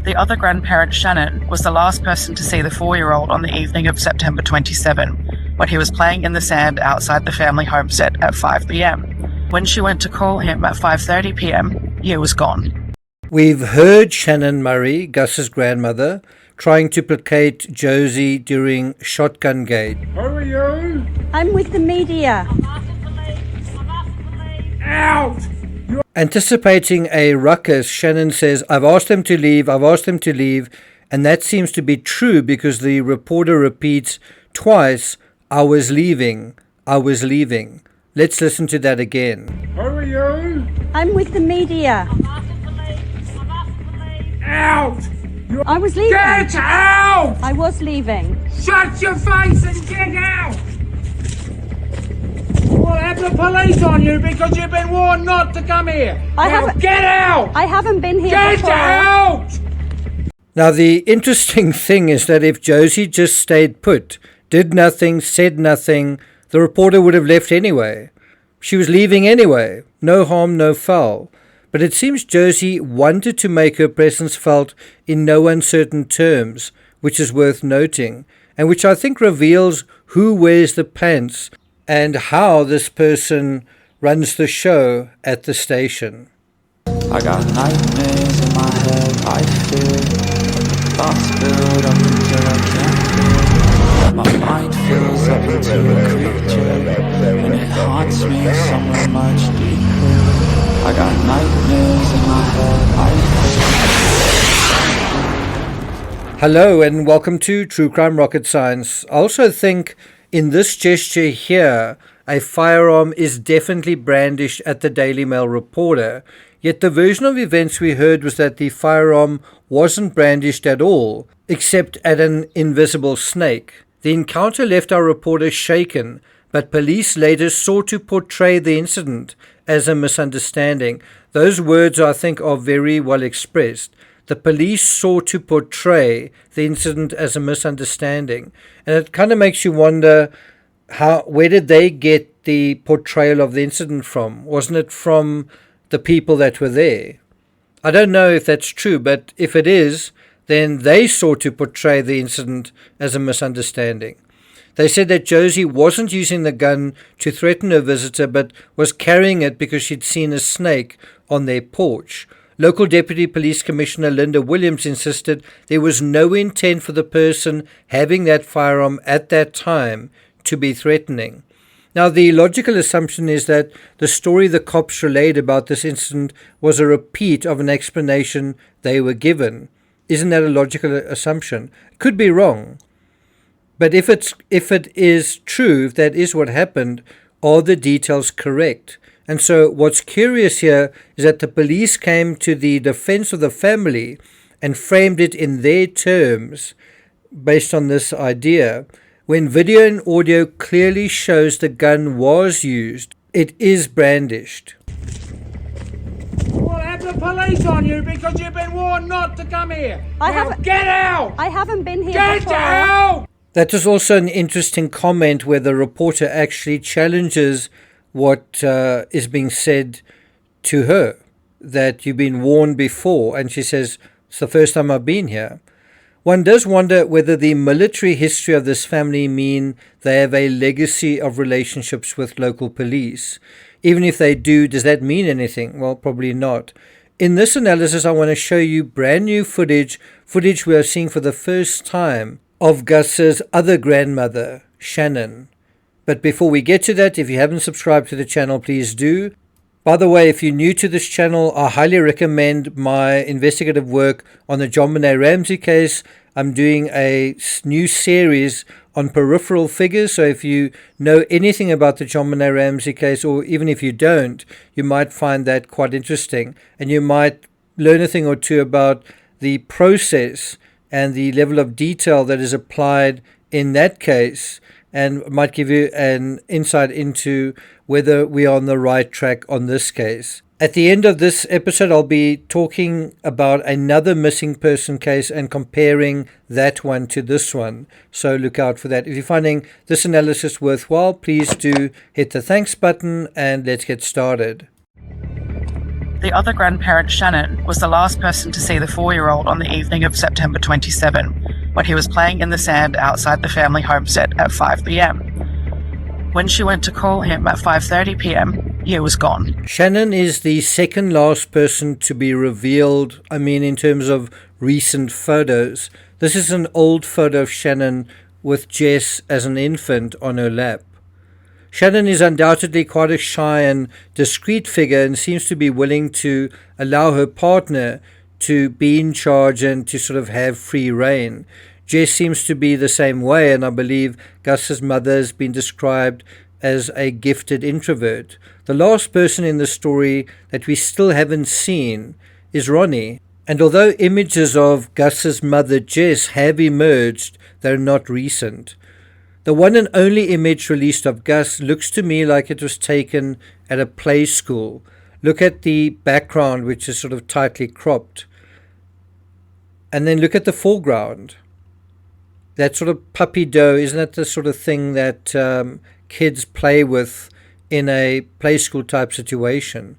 The other grandparent, Shannon, was the last person to see the 4-year-old on the evening of September 27, when he was playing in the sand outside the family homestead at 5 p.m. When she went to call him at 5:30 p.m, he was gone. We've heard Shannon Murray, Gus's grandmother, trying to placate Josie during Shotgun Gate. Who are you? I'm with the media. Out! Anticipating a ruckus, Shannon says, I've asked them to leave, and that seems to be true because the reporter repeats twice, I was leaving. Let's listen to that again. Who are you? I'm with the media. Out! I was leaving. Get out! I was leaving. Shut your face and get out! We'll have the police on you because you've been warned not to come here. Get out! I haven't been here Get before. out! Now, the interesting thing is that if Josie just stayed put, did nothing, said nothing, the reporter would have left anyway. She was leaving anyway. No harm, no foul. But it seems Josie wanted to make her presence felt in no uncertain terms, which is worth noting, and which I think reveals who wears the pants and how this person runs the show at the station. I got nightmares in my head, I fear. Thoughts build up until I can't feel. My mind fills up into a creature, and it haunts me somewhere much deeper. I got nightmares in my head, I fear. Hello and welcome to True Crime Rocket Science. I also think in this gesture here, a firearm is definitely brandished at the Daily Mail reporter, yet the version of events we heard was that the firearm wasn't brandished at all, except at an invisible snake. The encounter left our reporter shaken, but police later sought to portray the incident as a misunderstanding. Those words, I think, are very well expressed. The police sought to portray the incident as a misunderstanding. And it kind of makes you wonder, where did they get the portrayal of the incident from? Wasn't it from the people that were there? I don't know if that's true, but if it is, then they sought to portray the incident as a misunderstanding. They said that Josie wasn't using the gun to threaten her visitor, but was carrying it because she'd seen a snake on their porch. Local Deputy Police Commissioner Linda Williams insisted there was no intent for the person having that firearm at that time to be threatening. Now, the logical assumption is that the story the cops relayed about this incident was a repeat of an explanation they were given. Isn't that a logical assumption? Could be wrong. But if it is true, if that is what happened, are the details correct? And so what's curious here is that the police came to the defense of the family and framed it in their terms based on this idea. When video and audio clearly shows the gun was used, it is brandished. We'll have the police on you because you've been warned not to come here. Get out! I haven't been here Get before. out! That is also an interesting comment where the reporter actually challenges what is being said to her, that you've been warned before, and she says, it's the first time I've been here. One does wonder whether the military history of this family mean they have a legacy of relationships with local police. Even if they do, does that mean anything? Well, probably not. In this analysis, I want to show you brand new footage we are seeing for the first time of Gus's other grandmother, Shannon. But before we get to that, if you haven't subscribed to the channel, please do. By the way, if you're new to this channel, I highly recommend my investigative work on the JonBenet Ramsey case. I'm doing a new series on peripheral figures, so if you know anything about the JonBenet Ramsey case, or even if you don't, you might find that quite interesting, and you might learn a thing or two about the process and the level of detail that is applied in that case, and might give you an insight into whether we are on the right track on this case. At the end of this episode, I'll be talking about another missing person case and comparing that one to this one. So look out for that. If you're finding this analysis worthwhile, please do hit the thanks button and let's get started. The other grandparent, Shannon, was the last person to see the 4-year-old on the evening of September 27, when he was playing in the sand outside the family homestead at 5 p.m. When she went to call him at 5:30 p.m., he was gone. Shannon is the second last person to be revealed, in terms of recent photos. This is an old photo of Shannon with Jess as an infant on her lap. Shannon is undoubtedly quite a shy and discreet figure and seems to be willing to allow her partner to be in charge and to sort of have free rein. Jess seems to be the same way, and I believe Gus's mother has been described as a gifted introvert. The last person in the story that we still haven't seen is Ronnie. And although images of Gus's mother Jess have emerged, they're not recent. The one and only image released of Gus looks to me like it was taken at a play school. Look at the background, which is sort of tightly cropped. And then look at the foreground. That sort of puppy dough, isn't that the sort of thing that kids play with in a play school type situation?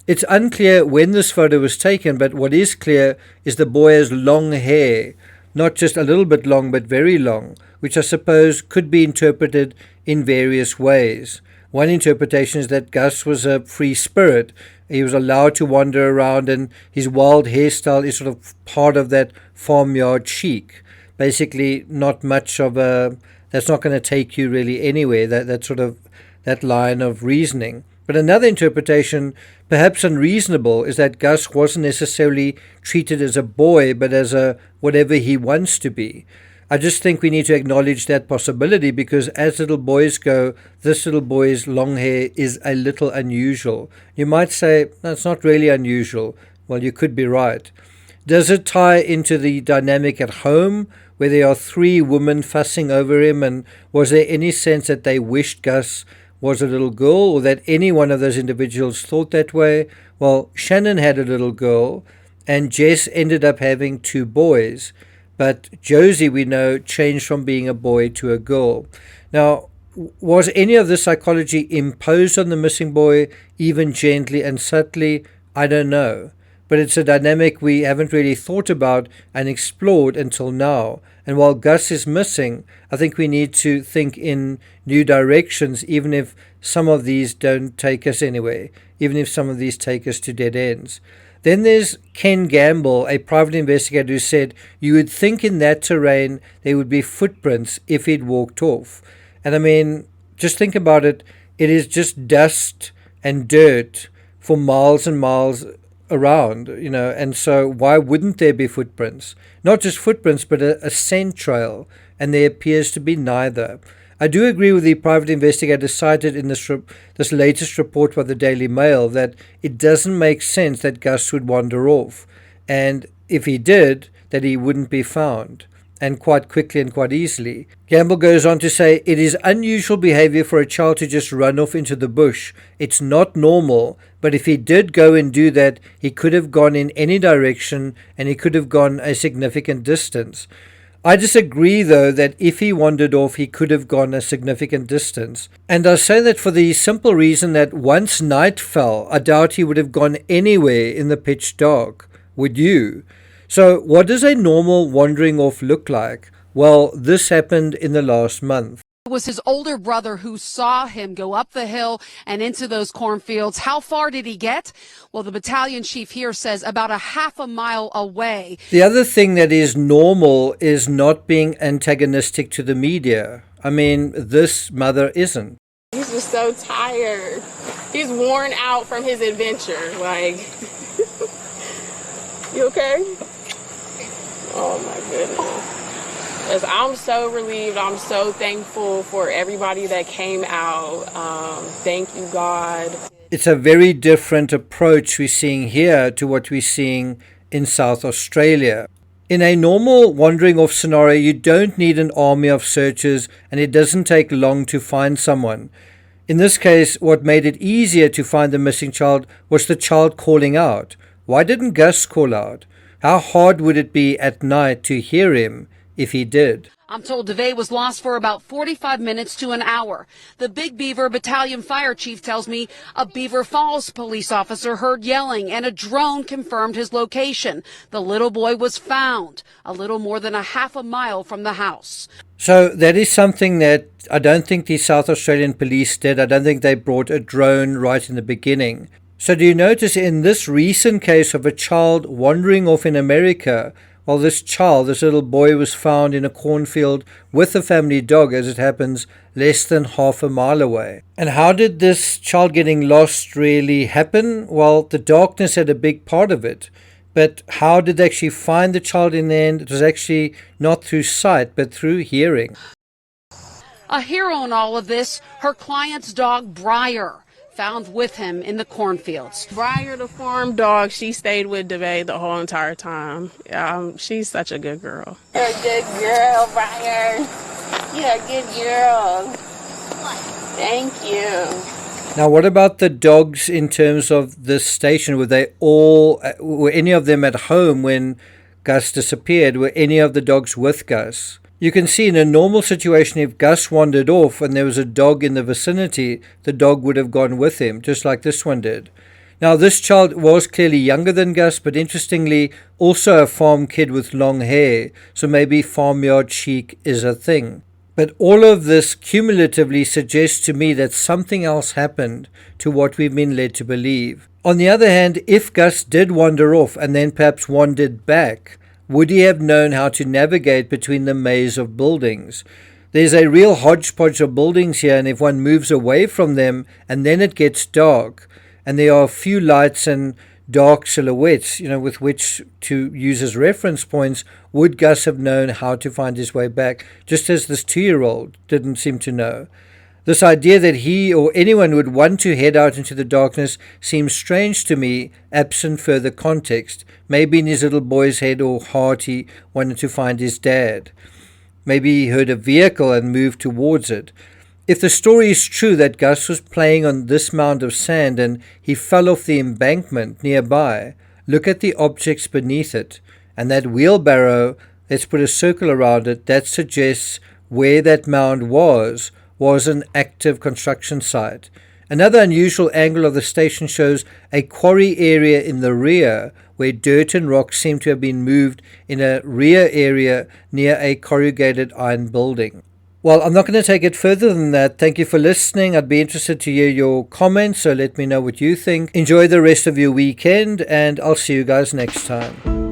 It's unclear when this photo was taken, but what is clear is the boy has long hair, not just a little bit long, but very long, which I suppose could be interpreted in various ways. One interpretation is that Gus was a free spirit. He was allowed to wander around, and his wild hairstyle is sort of part of that farmyard chic. Basically, not much of a, that's not going to take you really anywhere, that line of reasoning. But another interpretation, perhaps unreasonable, is that Gus wasn't necessarily treated as a boy, but as a whatever he wants to be. I just think we need to acknowledge that possibility, because as little boys go, this little boy's long hair is a little unusual. You might say, that's not really unusual. Well, you could be right. Does it tie into the dynamic at home, where there are 3 women fussing over him, and was there any sense that they wished Gus was a little girl, or that any one of those individuals thought that way? Well, Shannon had a little girl, and Jess ended up having 2 boys. But Josie, we know, changed from being a boy to a girl. Now, was any of this psychology imposed on the missing boy, even gently and subtly? I don't know. But it's a dynamic we haven't really thought about and explored until now. And while Gus is missing, I think we need to think in new directions, even if some of these don't take us anywhere, even if some of these take us to dead ends. Then there's Ken Gamble, a private investigator, who said you would think in that terrain there would be footprints if he'd walked off. And just think about it. It is just dust and dirt for miles and miles around, and so why wouldn't there be footprints? Not just footprints, but a scent trail, and there appears to be neither. I do agree with the private investigator cited in this latest report by the Daily Mail that it doesn't make sense that Gus would wander off, and if he did, that he wouldn't be found, and quite quickly and quite easily. Gamble goes on to say, it is unusual behavior for a child to just run off into the bush. It's not normal, but if he did go and do that, he could have gone in any direction, and he could have gone a significant distance. I disagree, though, that if he wandered off, he could have gone a significant distance. And I say that for the simple reason that once night fell, I doubt he would have gone anywhere in the pitch dark. Would you? So what does a normal wandering off look like? Well, this happened in the last month. It was his older brother who saw him go up the hill and into those cornfields. How far did he get? Well, the battalion chief here says about a half a mile away. The other thing that is normal is not being antagonistic to the media. This mother isn't. He's just so tired. He's worn out from his adventure. You okay? Oh my goodness. Yes, I'm so relieved. I'm so thankful for everybody that came out. Thank you, God. It's a very different approach we're seeing here to what we're seeing in South Australia. In a normal wandering off scenario, you don't need an army of searchers, and it doesn't take long to find someone. In this case, what made it easier to find the missing child was the child calling out. Why didn't Gus call out? How hard would it be at night to hear him if he did. I'm told DeVay was lost for about 45 minutes to an hour. The Big Beaver Battalion fire chief tells me a Beaver Falls police officer heard yelling and a drone confirmed his location. The little boy was found a little more than a half a mile from the house. So that is something that I don't think the South Australian police did. I don't think they brought a drone right in the beginning. So do you notice in this recent case of a child wandering off in America, well, this little boy was found in a cornfield with a family dog, as it happens, less than half a mile away. And how did this child getting lost really happen? Well, the darkness had a big part of it. But how did they actually find the child in the end? It was actually not through sight, but through hearing. A hero in all of this, her client's dog, Briar, found with him in the cornfields. Briar, the farm dog, she stayed with DeVay the whole entire time. She's such a good girl. You're a good girl, Briar. You're a good girl. Thank you. Now, what about the dogs in terms of this station? Were any of them at home when Gus disappeared? Were any of the dogs with Gus? You can see in a normal situation, if Gus wandered off and there was a dog in the vicinity, the dog would have gone with him, just like this one did. Now, this child was clearly younger than Gus, but interestingly, also a farm kid with long hair, so maybe farmyard chic is a thing. But all of this cumulatively suggests to me that something else happened to what we've been led to believe. On the other hand, if Gus did wander off and then perhaps wandered back, would he have known how to navigate between the maze of buildings? There's a real hodgepodge of buildings here, and if one moves away from them and then it gets dark, and there are a few lights and dark silhouettes, with which to use as reference points, would Gus have known how to find his way back, just as this 2-year-old didn't seem to know? This idea that he or anyone would want to head out into the darkness seems strange to me, absent further context. Maybe in his little boy's head or heart he wanted to find his dad. Maybe he heard a vehicle and moved towards it. If the story is true that Gus was playing on this mound of sand and he fell off the embankment nearby, look at the objects beneath it. And that wheelbarrow, let's put a circle around it, that suggests where that mound was an active construction site. Another unusual angle of the station shows a quarry area in the rear where dirt and rocks seem to have been moved in a rear area near a corrugated iron building. Well, I'm not going to take it further than that. Thank you for listening. I'd be interested to hear your comments, so let me know what you think. Enjoy the rest of your weekend, and I'll see you guys next time.